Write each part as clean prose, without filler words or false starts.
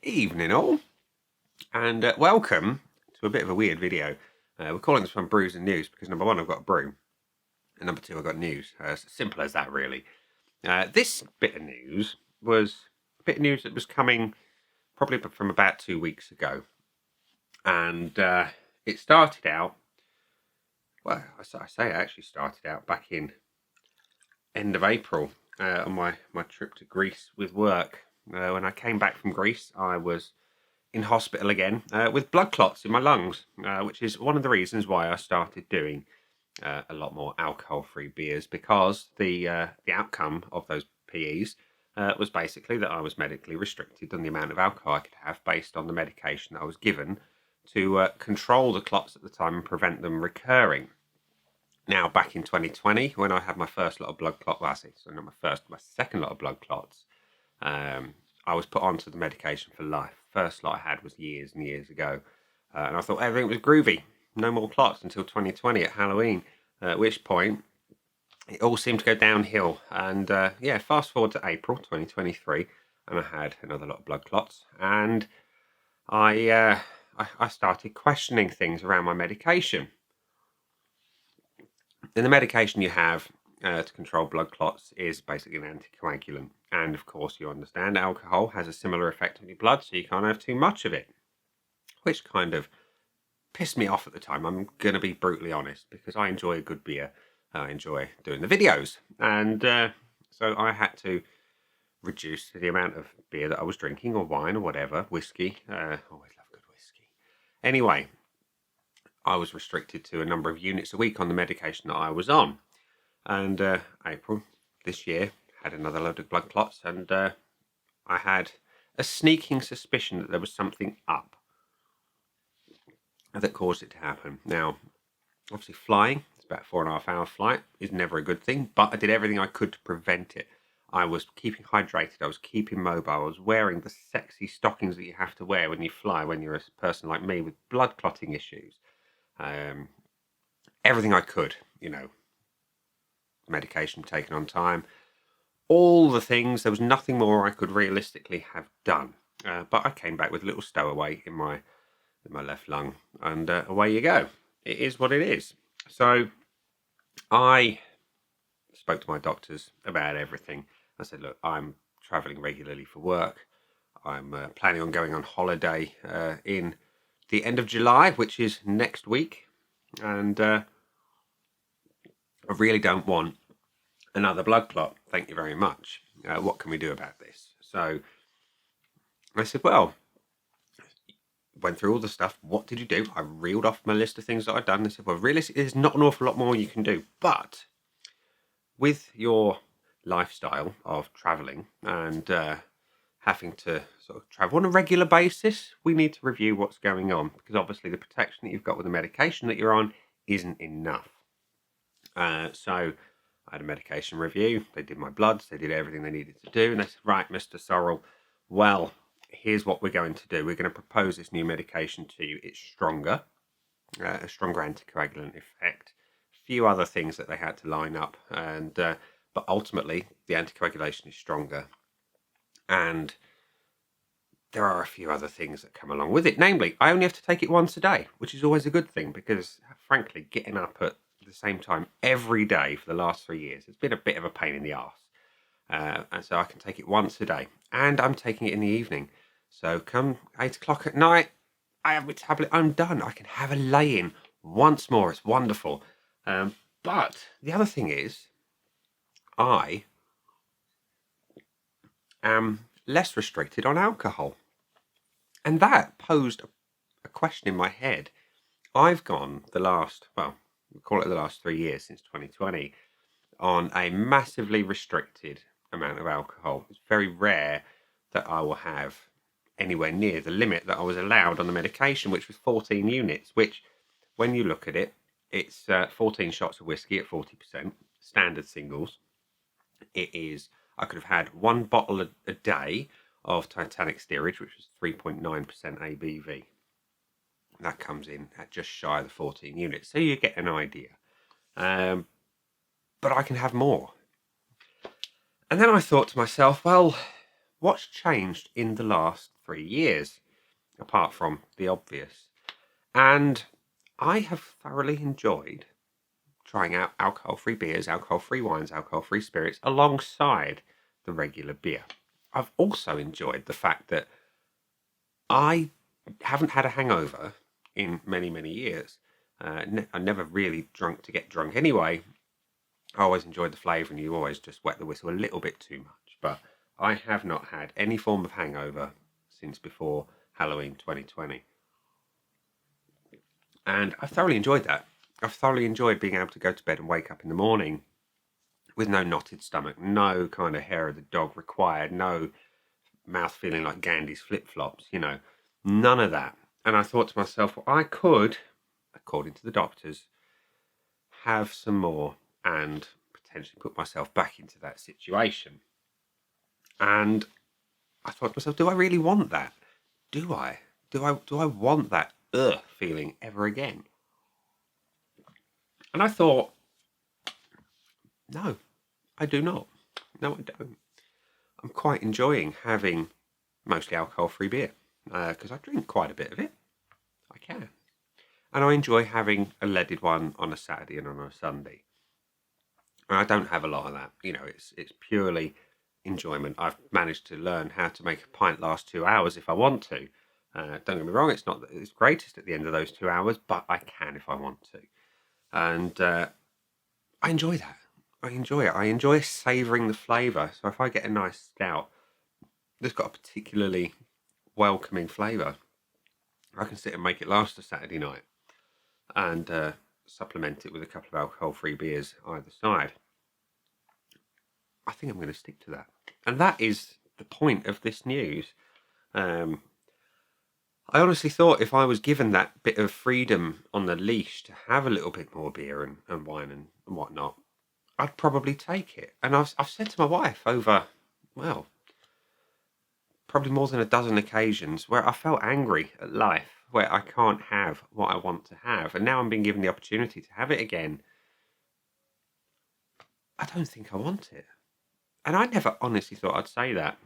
Evening all, and welcome to a bit of a weird video. We're calling this one Brews and News because number one, I've got a brew, and number two, I've got news. It's simple as that, really. This bit of news was a bit of news that was coming probably from about 2 weeks ago, and it started out. Well, I say it actually started out back in end of April on my trip to Greece with work. When I came back from Greece, I was in hospital again with blood clots in my lungs, which is one of the reasons why I started doing a lot more alcohol-free beers, because the outcome of those PEs was basically that I was medically restricted on the amount of alcohol I could have based on the medication that I was given to control the clots at the time and prevent them recurring. Now, back in 2020, when I had my first lot of blood clots, my second lot of blood clots, I was put onto the medication for life. First lot I had was years and years ago, and I thought everything was groovy. No more clots until 2020 at Halloween, at which point it all seemed to go downhill. And fast forward to April 2023, and I had another lot of blood clots, and I started questioning things around my medication. And the medication you have to control blood clots is basically an anticoagulant. And of course, you understand alcohol has a similar effect on your blood, so you can't have too much of it, which kind of pissed me off at the time. I'm going to be brutally honest, because I enjoy a good beer. I enjoy doing the videos. And so I had to reduce the amount of beer that I was drinking, or wine, or whatever, whiskey. Always love good whiskey. Anyway, I was restricted to a number of units a week on the medication that I was on. And April this year had another load of blood clots, and I had a sneaking suspicion that there was something up that caused it to happen. Now, obviously flying, it's about a 4.5 hour flight, is never a good thing, but I did everything I could to prevent it. I was keeping hydrated, I was keeping mobile, I was wearing the sexy stockings that you have to wear when you fly, when you're a person like me with blood clotting issues. Everything I could, medication taken on time, all the things. There was nothing more I could realistically have done. But I came back with a little stowaway in my left lung, and away you go. It is what it is. So I spoke to my doctors about everything. I said, look, I'm traveling regularly for work. I'm planning on going on holiday in the end of July, which is next week. And I really don't want another blood clot. Thank you very much. What can we do about this? So I said, well, went through all the stuff. What did you do? I reeled off my list of things that I'd done. They said, well, realistically, there's not an awful lot more you can do. But with your lifestyle of traveling and having to sort of travel on a regular basis, we need to review what's going on, because obviously the protection that you've got with the medication that you're on isn't enough. So I had a medication review. They did my bloods. They did everything they needed to do. And they said, right, Mr. Sorrell, well, here's what we're going to do. We're going to propose this new medication to you. It's stronger, a stronger anticoagulant effect, a few other things that they had to line up. And but ultimately, the anticoagulation is stronger. And there are a few other things that come along with it. Namely, I only have to take it once a day, which is always a good thing, because frankly, getting up at the same time every day for the last 3 years, it's been a bit of a pain in the arse. And so I can take it once a day, and I'm taking it in the evening. So come 8 o'clock at night, I have my tablet, I'm done. I can have a lay-in once more. It's wonderful. But the other thing is, I am less restricted on alcohol. And that posed a question in my head. I've gone the last 3 years since 2020 on a massively restricted amount of alcohol. It's very rare that I will have anywhere near the limit that I was allowed on the medication, which was 14 units, which when you look at it, it's 14 shots of whiskey at 40%, standard singles. It is, I could have had one bottle a day of Titanic steerage, which was 3.9% ABV. That comes in at just shy of the 14 units, so you get an idea. But I can have more. And then I thought to myself, well, what's changed in the last 3 years, apart from the obvious? And I have thoroughly enjoyed trying out alcohol-free beers, alcohol-free wines, alcohol-free spirits alongside the regular beer. I've also enjoyed the fact that I haven't had a hangover in many, many years. I never really drunk to get drunk anyway. I always enjoyed the flavour, and you always just wet the whistle a little bit too much. But I have not had any form of hangover since before Halloween 2020. And I've thoroughly enjoyed that. I've thoroughly enjoyed being able to go to bed and wake up in the morning with no knotted stomach, no kind of hair of the dog required, no mouth feeling like Gandhi's flip-flops, none of that. And I thought to myself, well, I could, according to the doctors, have some more and potentially put myself back into that situation. And I thought to myself, do I really want that? Do I? Do I want that feeling ever again? And I thought, no, I do not. No, I don't. I'm quite enjoying having mostly alcohol-free beer because I drink quite a bit of it. I can. And I enjoy having a leaded one on a Saturday and on a Sunday. And I don't have a lot of that. It's purely enjoyment. I've managed to learn how to make a pint last 2 hours if I want to. Don't get me wrong, it's not that it's greatest at the end of those 2 hours, but I can if I want to. And I enjoy that. I enjoy it. I enjoy savouring the flavour. So if I get a nice stout that's got a particularly welcoming flavour, I can sit and make it last a Saturday night and supplement it with a couple of alcohol-free beers either side. I think I'm going to stick to that. And that is the point of this news. I honestly thought if I was given that bit of freedom on the leash to have a little bit more beer and wine and whatnot, I'd probably take it. And I've said to my wife over, well, probably more than a dozen occasions where I felt angry at life, where I can't have what I want to have. And now I'm being given the opportunity to have it again. I don't think I want it. And I never honestly thought I'd say that.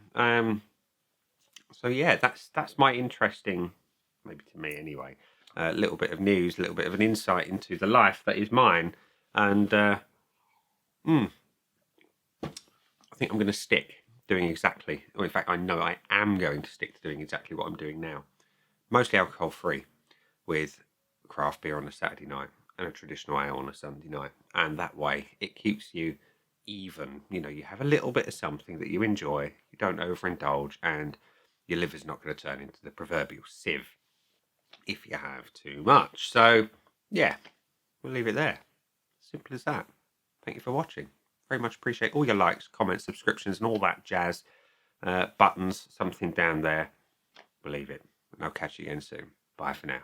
So yeah, that's my interesting, maybe to me anyway, little bit of news, a little bit of an insight into the life that is mine. And I think I'm going to stick doing exactly, or in fact I know I am going to stick to doing exactly what I'm doing now. Mostly alcohol free, with craft beer on a Saturday night and a traditional ale on a Sunday night. And that way it keeps you even. You have a little bit of something that you enjoy, you don't overindulge, and your liver's not going to turn into the proverbial sieve if you have too much. So yeah, we'll leave it there. Simple as that. Thank you for watching. Very much appreciate all your likes, comments, subscriptions, and all that jazz. Buttons, something down there. Believe it. And I'll catch you again soon. Bye for now.